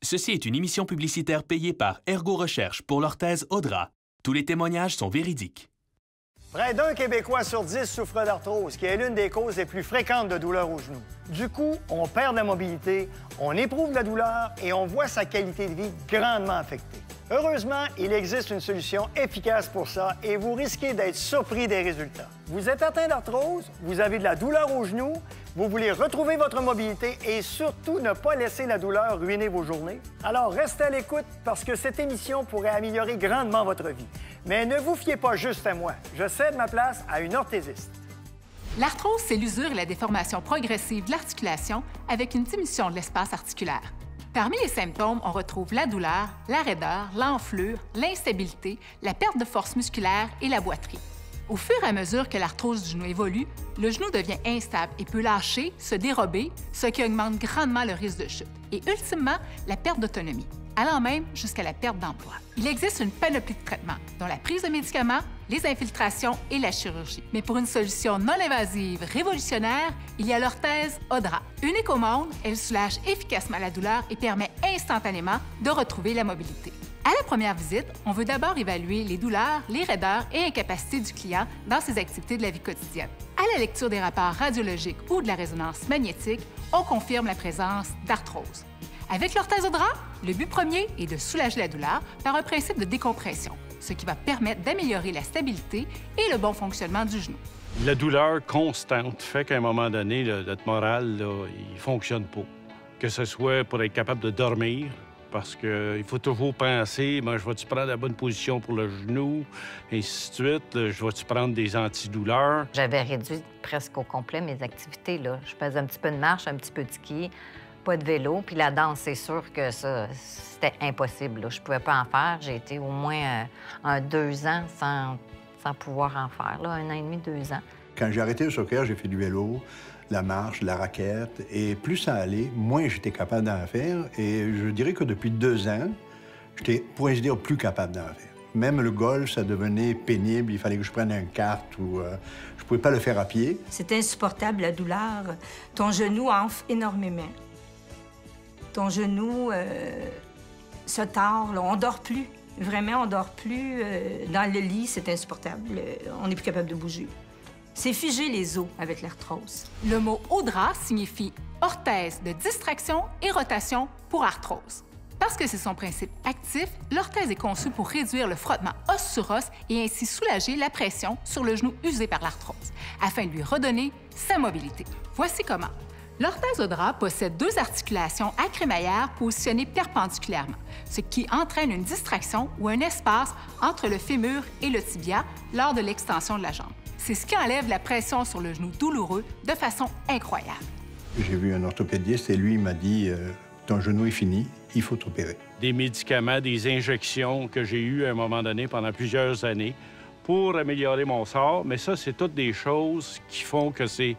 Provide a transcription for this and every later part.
Ceci est une émission publicitaire payée par Ergo Recherche pour l'orthèse Audra. Tous les témoignages sont véridiques. Près d'un Québécois sur 10 souffre d'arthrose, qui est l'une des causes les plus fréquentes de douleurs au genou. Du coup, on perd de la mobilité, on éprouve de la douleur et on voit sa qualité de vie grandement affectée. Heureusement, il existe une solution efficace pour ça et vous risquez d'être surpris des résultats. Vous êtes atteint d'arthrose, vous avez de la douleur au genou, vous voulez retrouver votre mobilité et surtout ne pas laisser la douleur ruiner vos journées? Alors restez à l'écoute parce que cette émission pourrait améliorer grandement votre vie. Mais ne vous fiez pas juste à moi. Je cède ma place à une orthésiste. L'arthrose, c'est l'usure et la déformation progressive de l'articulation avec une diminution de l'espace articulaire. Parmi les symptômes, on retrouve la douleur, la raideur, l'enflure, l'instabilité, la perte de force musculaire et la boiterie. Au fur et à mesure que l'arthrose du genou évolue, le genou devient instable et peut lâcher, se dérober, ce qui augmente grandement le risque de chute et ultimement la perte d'autonomie, allant même jusqu'à la perte d'emploi. Il existe une panoplie de traitements, dont la prise de médicaments, les infiltrations et la chirurgie. Mais pour une solution non invasive révolutionnaire, il y a l'orthèse Audra. Unique au monde, elle soulage efficacement la douleur et permet instantanément de retrouver la mobilité. À la première visite, on veut d'abord évaluer les douleurs, les raideurs et incapacités du client dans ses activités de la vie quotidienne. À la lecture des rapports radiologiques ou de la résonance magnétique, on confirme la présence d'arthrose. Avec l'orthèse Audra, le but premier est de soulager la douleur par un principe de décompression, ce qui va permettre d'améliorer la stabilité et le bon fonctionnement du genou. La douleur constante fait qu'à un moment donné, notre moral, là, il ne fonctionne pas. Que ce soit pour être capable de dormir, parce qu'il faut toujours penser, je vais-tu prendre la bonne position pour le genou, et ainsi de suite. Je vais-tu prendre des antidouleurs? J'avais réduit presque au complet mes activités, là. Je faisais un petit peu de marche, un petit peu de ski, pas de vélo. Puis la danse, c'est sûr que ça, c'était impossible, là. Je pouvais pas en faire. J'ai été au moins 2 ans sans pouvoir en faire, là. 1 an et demi, 2 ans. Quand j'ai arrêté le soccer, j'ai fait du vélo, la marche, la raquette. Et plus ça allait, moins j'étais capable d'en faire. Et je dirais que depuis 2 ans, j'étais, pour ainsi dire, plus capable d'en faire. Même le golf, ça devenait pénible. Il fallait que je prenne un kart ou je pouvais pas le faire à pied. C'est insupportable, la douleur. Ton genou enfle énormément. Ton genou se tord, là. On dort plus. Vraiment, on dort plus. Dans le lit, c'est insupportable. On n'est plus capable de bouger. C'est figé les os avec l'arthrose. Le mot Audra signifie orthèse de distraction et rotation pour arthrose. Parce que c'est son principe actif, l'orthèse est conçue pour réduire le frottement os sur os et ainsi soulager la pression sur le genou usé par l'arthrose, afin de lui redonner sa mobilité. Voici comment. L'orthèse Audra possède 2 articulations à crémaillère positionnées perpendiculairement, ce qui entraîne une distraction ou un espace entre le fémur et le tibia lors de l'extension de la jambe. C'est ce qui enlève la pression sur le genou douloureux de façon incroyable. J'ai vu un orthopédiste et lui m'a dit ton genou est fini, il faut t'opérer. Des médicaments, des injections que j'ai eues à un moment donné pendant plusieurs années pour améliorer mon sort, mais ça, c'est toutes des choses qui font que c'est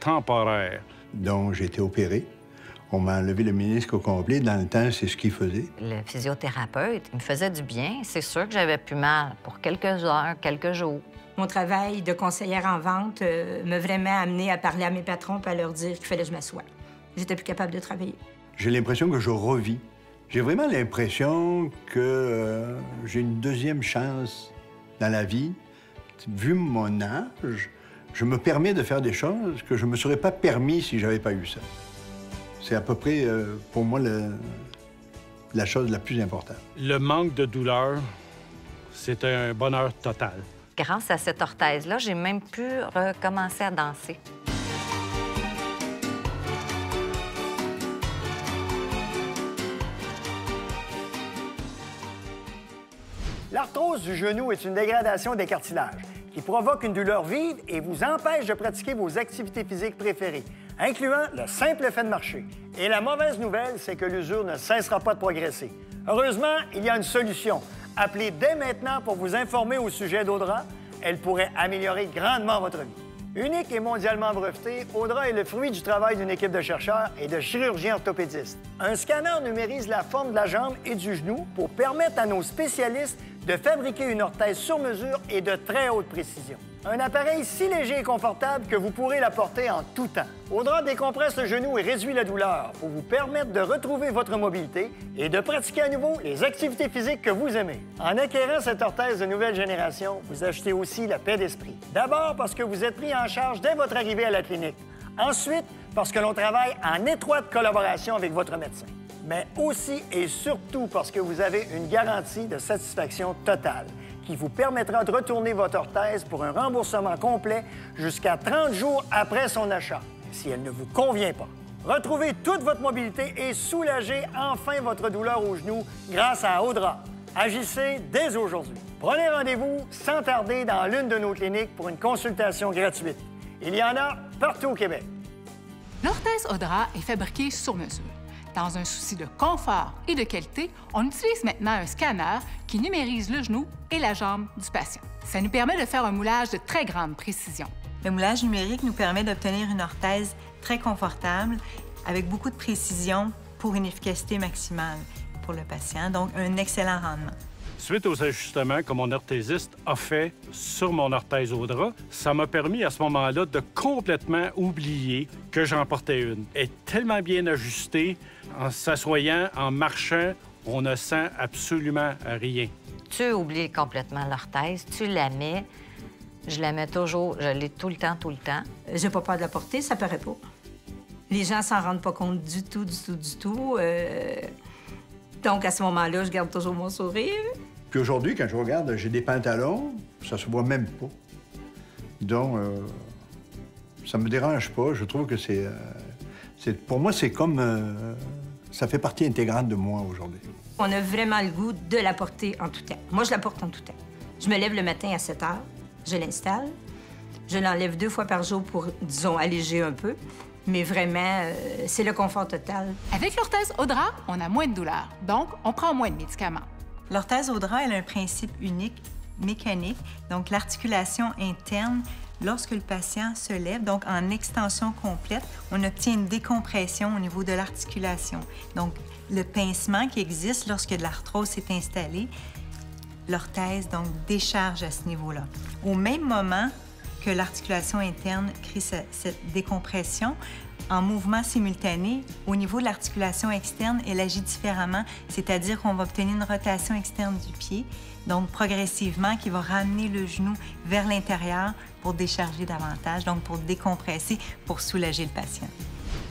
temporaire. Donc, j'ai été opéré. On m'a enlevé le ménisque au complet. Dans le temps, c'est ce qu'il faisait. Le physiothérapeute, il me faisait du bien. C'est sûr que j'avais plus mal pour quelques heures, quelques jours. Mon travail de conseillère en vente m'a vraiment amené à parler à mes patrons et à leur dire qu'il fallait que je m'assoie. J'étais plus capable de travailler. J'ai l'impression que je revis. J'ai vraiment l'impression que j'ai une deuxième chance dans la vie. Vu mon âge, je me permets de faire des choses que je ne me serais pas permis si je n'avais pas eu ça. C'est à peu près, pour moi, la chose la plus importante. Le manque de douleur, c'est un bonheur total. Grâce à cette orthèse-là, j'ai même pu recommencer à danser. L'arthrose du genou est une dégradation des cartilages qui provoque une douleur vive et vous empêche de pratiquer vos activités physiques préférées, incluant le simple fait de marcher. Et la mauvaise nouvelle, c'est que l'usure ne cessera pas de progresser. Heureusement, il y a une solution. Appelez dès maintenant pour vous informer au sujet d'Audra. Elle pourrait améliorer grandement votre vie. Unique et mondialement breveté, Audra est le fruit du travail d'une équipe de chercheurs et de chirurgiens orthopédistes. Un scanner numérise la forme de la jambe et du genou pour permettre à nos spécialistes de fabriquer une orthèse sur mesure et de très haute précision. Un appareil si léger et confortable que vous pourrez la porter en tout temps. Audra décompresse le genou et réduit la douleur pour vous permettre de retrouver votre mobilité et de pratiquer à nouveau les activités physiques que vous aimez. En acquérant cette orthèse de nouvelle génération, vous achetez aussi la paix d'esprit. D'abord parce que vous êtes pris en charge dès votre arrivée à la clinique. Ensuite, parce que l'on travaille en étroite collaboration avec votre médecin. Mais aussi et surtout parce que vous avez une garantie de satisfaction totale qui vous permettra de retourner votre orthèse pour un remboursement complet jusqu'à 30 jours après son achat, si elle ne vous convient pas. Retrouvez toute votre mobilité et soulagez enfin votre douleur au genou grâce à Audra. Agissez dès aujourd'hui. Prenez rendez-vous sans tarder dans l'une de nos cliniques pour une consultation gratuite. Il y en a partout au Québec. L'orthèse Audra est fabriquée sur mesure. Dans un souci de confort et de qualité, on utilise maintenant un scanner qui numérise le genou et la jambe du patient. Ça nous permet de faire un moulage de très grande précision. Le moulage numérique nous permet d'obtenir une orthèse très confortable avec beaucoup de précision pour une efficacité maximale pour le patient, donc un excellent rendement. Suite aux ajustements que mon orthésiste a fait sur mon orthèse Audra, ça m'a permis à ce moment-là de complètement oublier que j'en portais une. Elle est tellement bien ajustée, en s'assoyant, en marchant, on ne sent absolument rien. Tu oublies complètement l'orthèse, tu la mets. Je la mets toujours, je l'ai tout le temps, tout le temps. J'ai pas peur de la porter, ça paraît pas. Les gens s'en rendent pas compte du tout. Donc, à ce moment-là, je garde toujours mon sourire. Puis aujourd'hui, quand je regarde, j'ai des pantalons, ça se voit même pas. Donc, ça me dérange pas. Je trouve que pour moi, c'est comme... ça fait partie intégrante de moi aujourd'hui. On a vraiment le goût de la porter en tout temps. Moi, je la porte en tout temps. Je me lève le matin à 7 heures, je l'installe. Je l'enlève 2 fois par jour pour, disons, alléger un peu. Mais vraiment, c'est le confort total. Avec l'orthèse Audra, on a moins de douleur, donc on prend moins de médicaments. L'orthèse Audra, elle a un principe unique, mécanique, donc l'articulation interne. Lorsque le patient se lève, donc en extension complète, on obtient une décompression au niveau de l'articulation. Donc, le pincement qui existe lorsque de l'arthrose s'est installée, l'orthèse, donc, décharge à ce niveau-là. Au même moment que l'articulation interne crée cette décompression, en mouvement simultané, au niveau de l'articulation externe, elle agit différemment, c'est-à-dire qu'on va obtenir une rotation externe du pied, donc progressivement, qui va ramener le genou vers l'intérieur pour décharger davantage, donc pour décompresser, pour soulager le patient.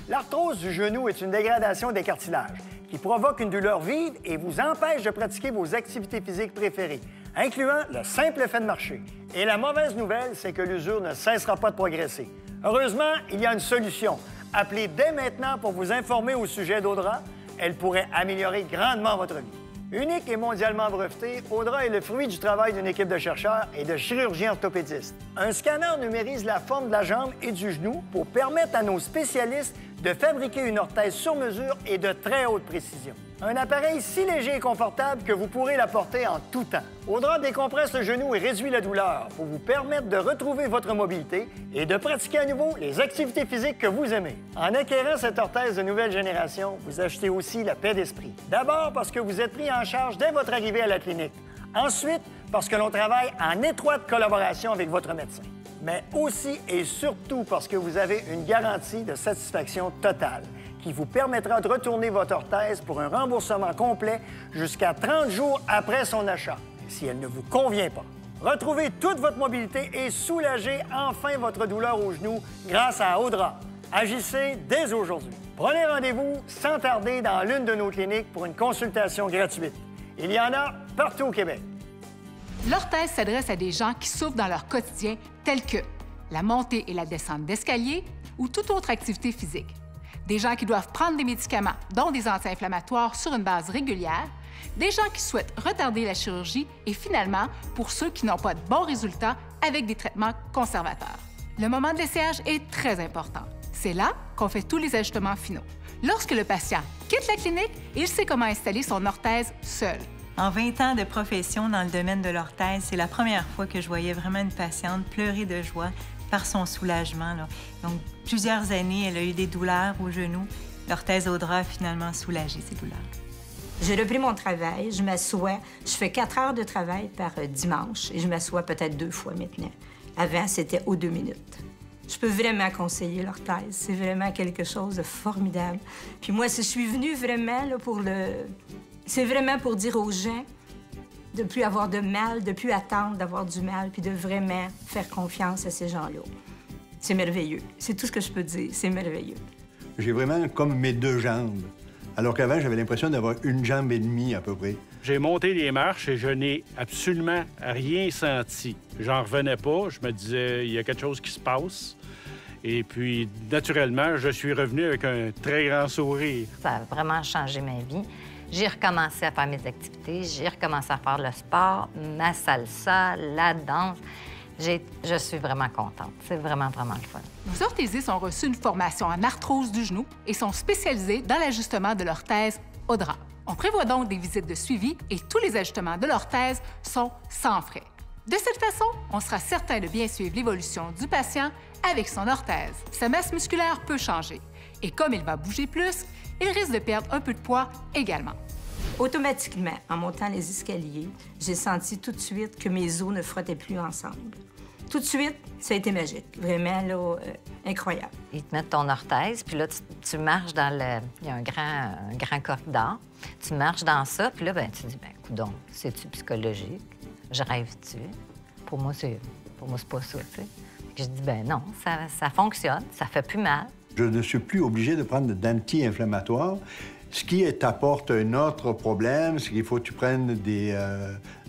L'arthrose du genou est une dégradation des cartilages qui provoque une douleur vive et vous empêche de pratiquer vos activités physiques préférées, incluant le simple fait de marcher. Et la mauvaise nouvelle, c'est que l'usure ne cessera pas de progresser. Heureusement, il y a une solution. Appelez dès maintenant pour vous informer au sujet d'Audra. Elle pourrait améliorer grandement votre vie. Unique et mondialement breveté, Audra est le fruit du travail d'une équipe de chercheurs et de chirurgiens orthopédistes. Un scanner numérise la forme de la jambe et du genou pour permettre à nos spécialistes de fabriquer une orthèse sur mesure et de très haute précision. Un appareil si léger et confortable que vous pourrez la porter en tout temps. Audra décompresse le genou et réduit la douleur pour vous permettre de retrouver votre mobilité et de pratiquer à nouveau les activités physiques que vous aimez. En acquérant cette orthèse de nouvelle génération, vous achetez aussi la paix d'esprit. D'abord parce que vous êtes pris en charge dès votre arrivée à la clinique. Ensuite, parce que l'on travaille en étroite collaboration avec votre médecin. Mais aussi et surtout parce que vous avez une garantie de satisfaction totale qui vous permettra de retourner votre orthèse pour un remboursement complet jusqu'à 30 jours après son achat, si elle ne vous convient pas. Retrouvez toute votre mobilité et soulagez enfin votre douleur au genou grâce à Audra. Agissez dès aujourd'hui. Prenez rendez-vous sans tarder dans l'une de nos cliniques pour une consultation gratuite. Il y en a partout au Québec. L'orthèse s'adresse à des gens qui souffrent dans leur quotidien, tels que la montée et la descente d'escalier ou toute autre activité physique. Des gens qui doivent prendre des médicaments, dont des anti-inflammatoires, sur une base régulière, des gens qui souhaitent retarder la chirurgie et finalement, pour ceux qui n'ont pas de bons résultats avec des traitements conservateurs. Le moment de l'essayage est très important. C'est là qu'on fait tous les ajustements finaux. Lorsque le patient quitte la clinique, il sait comment installer son orthèse seul. En 20 ans de profession dans le domaine de l'orthèse, c'est la première fois que je voyais vraiment une patiente pleurer de joie par son soulagement, là. Donc, plusieurs années, elle a eu des douleurs au genou. L'orthèse Audra a finalement soulagé ces douleurs. J'ai repris mon travail, je m'assois. Je fais 4 heures de travail par dimanche et je m'assois peut-être 2 fois maintenant. Avant, c'était aux 2 minutes. Je peux vraiment conseiller l'orthèse. C'est vraiment quelque chose de formidable. Puis moi, je suis venue vraiment là, c'est vraiment pour dire aux gens de plus avoir de mal, de plus attendre d'avoir du mal, puis de vraiment faire confiance à ces gens-là. C'est merveilleux. C'est tout ce que je peux dire. C'est merveilleux. J'ai vraiment comme mes 2 jambes. Alors qu'avant, j'avais l'impression d'avoir 1 jambe et demie à peu près. J'ai monté les marches et je n'ai absolument rien senti. J'en revenais pas. Je me disais, il y a quelque chose qui se passe. Et puis, naturellement, je suis revenu avec un très grand sourire. Ça a vraiment changé ma vie. J'ai recommencé à faire mes activités, j'ai recommencé à faire le sport, ma salsa, la danse. Je suis vraiment contente. C'est vraiment, vraiment le fun. Nos orthésistes ont reçu une formation en arthrose du genou et sont spécialisés dans l'ajustement de l'orthèse Audra. On prévoit donc des visites de suivi et tous les ajustements de l'orthèse sont sans frais. De cette façon, on sera certain de bien suivre l'évolution du patient avec son orthèse. Sa masse musculaire peut changer et comme il va bouger plus, il risque de perdre un peu de poids également. Automatiquement, en montant les escaliers, j'ai senti tout de suite que mes os ne frottaient plus ensemble. Tout de suite, ça a été magique. Vraiment, là, incroyable. Ils te mettent ton orthèse, puis là, tu marches dans le... Il y a un grand corridor. Tu marches dans ça, puis là, ben, tu te dis, ben, coudonc, c'est-tu psychologique? Je rêve-tu? Pour moi, c'est pas ça, tu sais. Je dis, ben non, ça fonctionne, ça fait plus mal. Je ne suis plus obligé de prendre d'anti-inflammatoires, ce qui t'apporte un autre problème, c'est qu'il faut que tu prennes des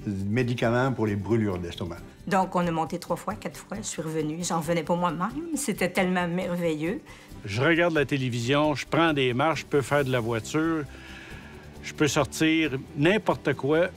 médicaments pour les brûlures d'estomac. Donc, on a monté 3 fois, 4 fois. Je suis revenue. J'en revenais pas moi-même. C'était tellement merveilleux. Je regarde la télévision, je prends des marches, je peux faire de la voiture, je peux sortir n'importe quoi,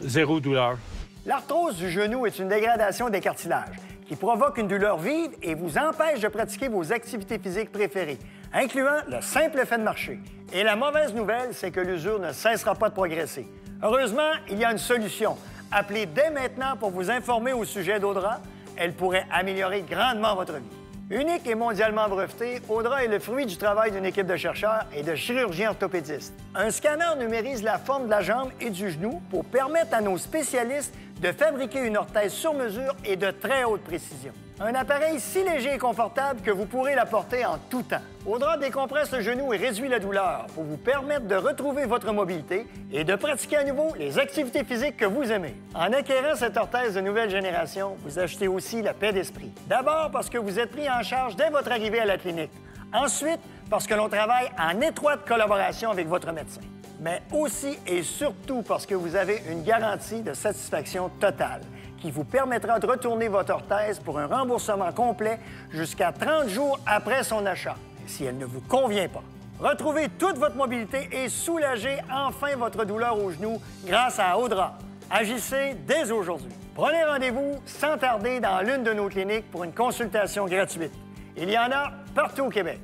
0 douleur. L'arthrose du genou est une dégradation des cartilages qui provoque une douleur vive et vous empêche de pratiquer vos activités physiques préférées, incluant le simple fait de marcher. Et la mauvaise nouvelle, c'est que l'usure ne cessera pas de progresser. Heureusement, il y a une solution. Appelez dès maintenant pour vous informer au sujet d'Audra. Elle pourrait améliorer grandement votre vie. Unique et mondialement breveté, Audra est le fruit du travail d'une équipe de chercheurs et de chirurgiens orthopédistes. Un scanner numérise la forme de la jambe et du genou pour permettre à nos spécialistes de fabriquer une orthèse sur mesure et de très haute précision. Un appareil si léger et confortable que vous pourrez la porter en tout temps. Audra décompresse le genou et réduit la douleur pour vous permettre de retrouver votre mobilité et de pratiquer à nouveau les activités physiques que vous aimez. En acquérant cette orthèse de nouvelle génération, vous achetez aussi la paix d'esprit. D'abord parce que vous êtes pris en charge dès votre arrivée à la clinique. Ensuite, parce que l'on travaille en étroite collaboration avec votre médecin. Mais aussi et surtout parce que vous avez une garantie de satisfaction totale qui vous permettra de retourner votre orthèse pour un remboursement complet jusqu'à 30 jours après son achat, si elle ne vous convient pas. Retrouvez toute votre mobilité et soulagez enfin votre douleur au genou grâce à Audra. Agissez dès aujourd'hui. Prenez rendez-vous sans tarder dans l'une de nos cliniques pour une consultation gratuite. Il y en a partout au Québec.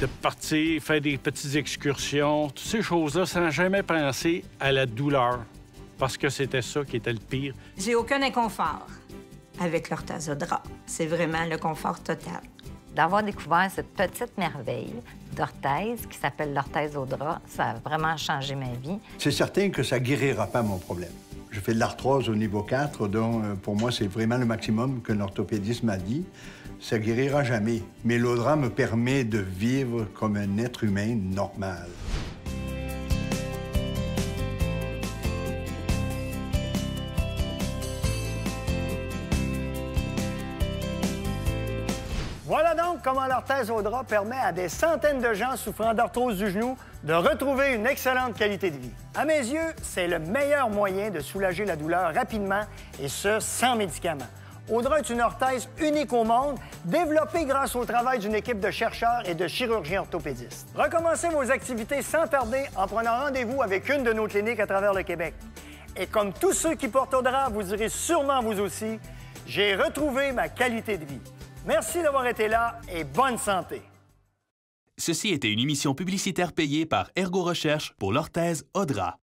De partir, faire des petites excursions, toutes ces choses-là, sans jamais penser à la douleur, parce que c'était ça qui était le pire. J'ai aucun inconfort avec l'orthèse Audra. C'est vraiment le confort total. D'avoir découvert cette petite merveille d'orthèse qui s'appelle l'orthèse Audra, ça a vraiment changé ma vie. C'est certain que ça ne guérira pas mon problème. Je fais de l'arthrose au niveau 4, donc pour moi, c'est vraiment le maximum qu'un orthopédiste m'a dit. Ça ne guérira jamais, mais l'Audra me permet de vivre comme un être humain normal. Voilà donc comment l'orthèse Audra permet à des centaines de gens souffrant d'arthrose du genou de retrouver une excellente qualité de vie. À mes yeux, c'est le meilleur moyen de soulager la douleur rapidement et ce, sans médicaments. Audra est une orthèse unique au monde, développée grâce au travail d'une équipe de chercheurs et de chirurgiens orthopédistes. Recommencez vos activités sans tarder en prenant rendez-vous avec une de nos cliniques à travers le Québec. Et comme tous ceux qui portent Audra, vous direz sûrement vous aussi, j'ai retrouvé ma qualité de vie. Merci d'avoir été là et bonne santé. Ceci était une émission publicitaire payée par Ergo Recherche pour l'orthèse Audra.